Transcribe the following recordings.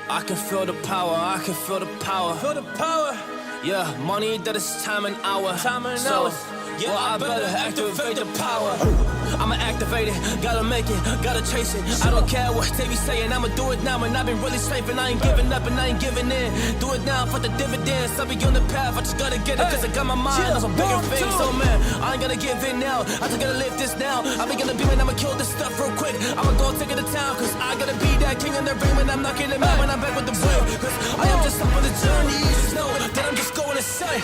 I can feel the power, I can feel the power. Feel the power. Yeah, money that is time and hour. Time and hours. Yeah, well, I better activate the power. I'ma activate it, gotta make it, gotta chase it. I don't care what they be saying, I'ma do it now. And I've been really safe and I ain't giving up and I ain't giving in. Do it now for the dividends, I'll be on the path. I just gotta get it, cause I got my mind on some bigger things. So man, I ain't gonna give in now, I just gotta live this now. I be gonna be when I'ma kill this stuff real quick. I'ma go take it to town, cause I gotta be that king in the ring when I'm knocking them out. When I'm back with the wheel, cause I am just up on the journey. Just know that I'm just going insane.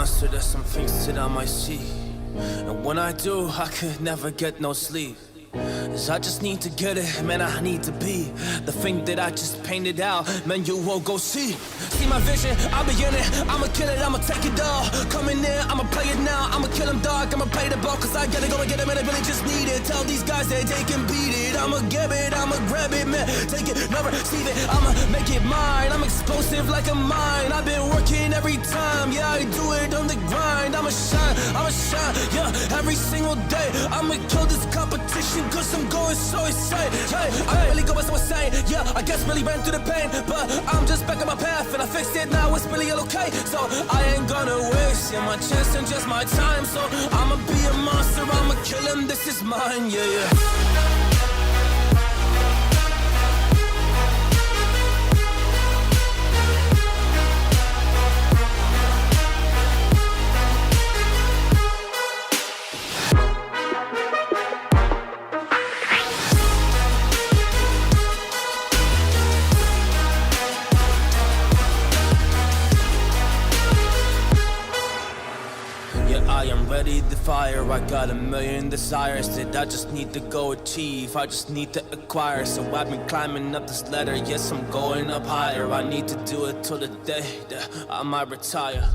So there's some things that I might see, and when I do, I could never get no sleep. Cause I just need to get it, man, I need to be the thing that I just painted out, man, you won't go see. See my vision, I'll be in it, I'ma kill it, I'ma take it all. Coming in, I'ma play it now, I'ma kill him dark, I'ma play the ball. Cause I gotta go and get him and I really just need it. Tell these guys that they can beat it, I'ma get it, I'ma grab it, man. Take it, never receive it, I'ma make it mine. I'm explosive like a mine, I've been working every time. Yeah, I do it on the grind, I'ma shine, yeah, every single day. I'ma kill this competition cause I'm going so insane. Hey, I really going so insane. Yeah, I guess really ran through the pain, but I'm just back on my path and I fixed it now. It's really okay. So I ain't gonna waste my chance and just my time. So I'ma be a monster, I'ma kill him. This is mine. Yeah, yeah. Ready to fire, I got a million desires that I just need to go achieve, I just need to acquire. So I've been climbing up this ladder, yes I'm going up higher. I need to do it till the day that I might retire.